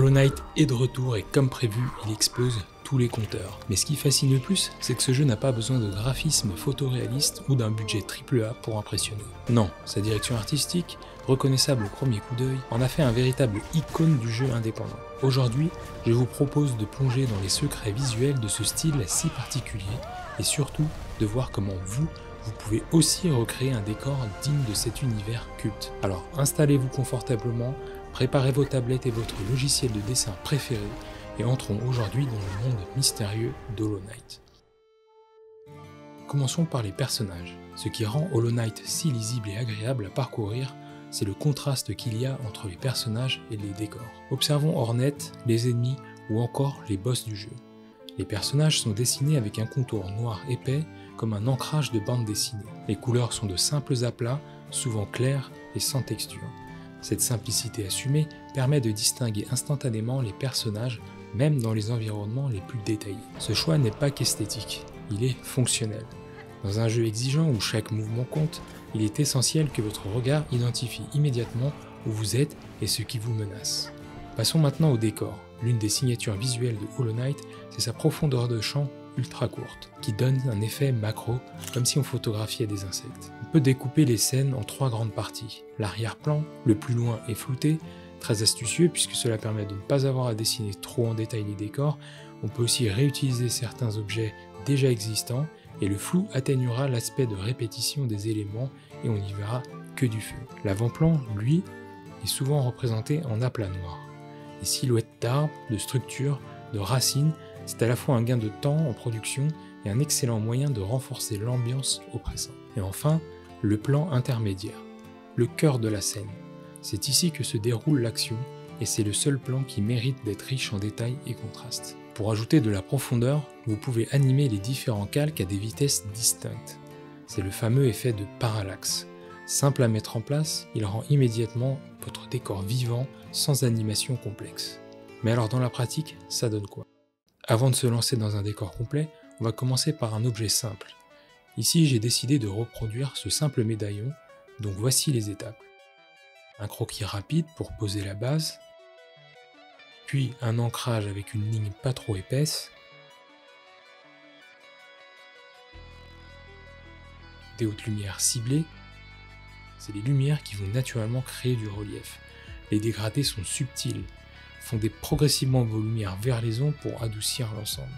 Hollow Knight est de retour et comme prévu, il explose tous les compteurs. Mais ce qui fascine le plus, c'est que ce jeu n'a pas besoin de graphisme photoréaliste ou d'un budget AAA pour impressionner. Non, sa direction artistique, reconnaissable au premier coup d'œil, en a fait un véritable icône du jeu indépendant. Aujourd'hui, je vous propose de plonger dans les secrets visuels de ce style si particulier et surtout de voir comment vous pouvez aussi recréer un décor digne de cet univers culte. Alors installez-vous confortablement, préparez vos tablettes et votre logiciel de dessin préféré et entrons aujourd'hui dans le monde mystérieux d'Hollow Knight. Commençons par les personnages. Ce qui rend Hollow Knight si lisible et agréable à parcourir, c'est le contraste qu'il y a entre les personnages et les décors. Observons Hornet, les ennemis ou encore les boss du jeu. Les personnages sont dessinés avec un contour noir épais comme un ancrage de bande dessinée. Les couleurs sont de simples aplats, souvent clairs et sans texture. Cette simplicité assumée permet de distinguer instantanément les personnages, même dans les environnements les plus détaillés. Ce choix n'est pas qu'esthétique, il est fonctionnel. Dans un jeu exigeant où chaque mouvement compte, il est essentiel que votre regard identifie immédiatement où vous êtes et ce qui vous menace. Passons maintenant au décor. L'une des signatures visuelles de Hollow Knight, c'est sa profondeur de champ ultra courte, qui donne un effet macro, comme si on photographiait des insectes. On peut découper les scènes en 3 grandes parties. L'arrière-plan, le plus loin est flouté, très astucieux puisque cela permet de ne pas avoir à dessiner trop en détail les décors. On peut aussi réutiliser certains objets déjà existants, et le flou atténuera l'aspect de répétition des éléments et on n'y verra que du feu. L'avant-plan, lui, est souvent représenté en aplat noir. Les silhouettes d'arbres, de structures, de racines, c'est à la fois un gain de temps en production et un excellent moyen de renforcer l'ambiance oppressante. Et enfin, le plan intermédiaire, le cœur de la scène. C'est ici que se déroule l'action et c'est le seul plan qui mérite d'être riche en détails et contrastes. Pour ajouter de la profondeur, vous pouvez animer les différents calques à des vitesses distinctes. C'est le fameux effet de parallaxe. Simple à mettre en place, il rend immédiatement votre décor vivant sans animation complexe. Mais alors dans la pratique, ça donne quoi? Avant de se lancer dans un décor complet, on va commencer par un objet simple. Ici, j'ai décidé de reproduire ce simple médaillon, donc voici les étapes. Un croquis rapide pour poser la base, puis un ancrage avec une ligne pas trop épaisse, des hautes lumières ciblées, c'est les lumières qui vont naturellement créer du relief. Les dégradés sont subtils, fondez progressivement vos lumières vers les ombres pour adoucir l'ensemble.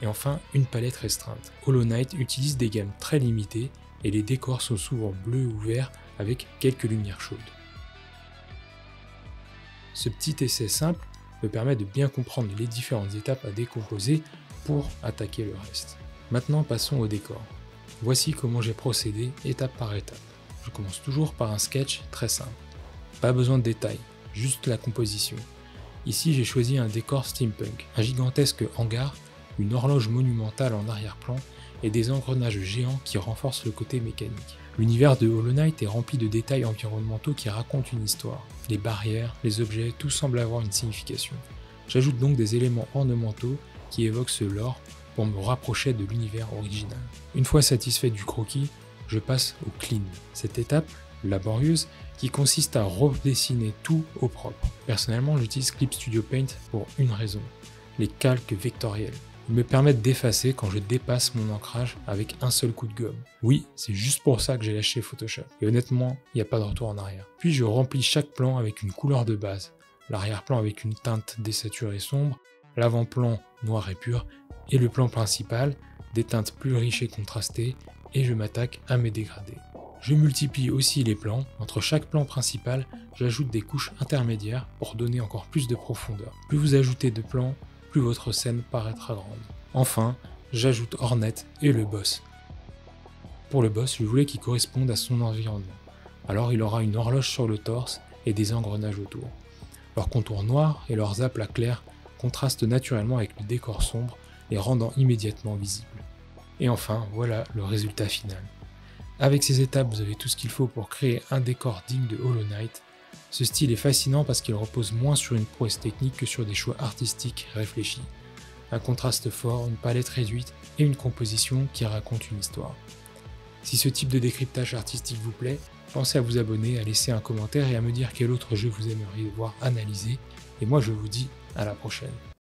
Et enfin, une palette restreinte. Hollow Knight utilise des gammes très limitées et les décors sont souvent bleus ou verts avec quelques lumières chaudes. Ce petit essai simple me permet de bien comprendre les différentes étapes à décomposer pour attaquer le reste. Maintenant passons au décor. Voici comment j'ai procédé étape par étape. Je commence toujours par un sketch très simple. Pas besoin de détails, juste la composition. Ici j'ai choisi un décor steampunk, un gigantesque hangar, une horloge monumentale en arrière-plan et des engrenages géants qui renforcent le côté mécanique. L'univers de Hollow Knight est rempli de détails environnementaux qui racontent une histoire. Les barrières, les objets, tout semble avoir une signification. J'ajoute donc des éléments ornementaux qui évoquent ce lore pour me rapprocher de l'univers original. Une fois satisfait du croquis, je passe au clean. Cette étape, laborieuse, qui consiste à redessiner tout au propre. Personnellement, j'utilise Clip Studio Paint pour une raison, les calques vectoriels. Ils me permettent d'effacer quand je dépasse mon ancrage avec un seul coup de gomme. Oui, c'est juste pour ça que j'ai lâché Photoshop. Et honnêtement, il n'y a pas de retour en arrière. Puis je remplis chaque plan avec une couleur de base. L'arrière-plan avec une teinte désaturée sombre, l'avant-plan noir et pur, et le plan principal, des teintes plus riches et contrastées, et je m'attaque à mes dégradés. Je multiplie aussi les plans. Entre chaque plan principal, j'ajoute des couches intermédiaires pour donner encore plus de profondeur. Plus vous ajoutez de plans, plus votre scène paraîtra grande. Enfin, j'ajoute Hornet et le boss. Pour le boss, je voulais qu'il corresponde à son environnement. Alors il aura une horloge sur le torse et des engrenages autour. Leurs contours noirs et leurs aplats clairs contrastent naturellement avec le décor sombre, les rendant immédiatement visibles. Et enfin, voilà le résultat final. Avec ces étapes, vous avez tout ce qu'il faut pour créer un décor digne de Hollow Knight. Ce style est fascinant parce qu'il repose moins sur une prouesse technique que sur des choix artistiques réfléchis. Un contraste fort, une palette réduite et une composition qui raconte une histoire. Si ce type de décryptage artistique vous plaît, pensez à vous abonner, à laisser un commentaire et à me dire quel autre jeu vous aimeriez voir analysé. Et moi je vous dis à la prochaine.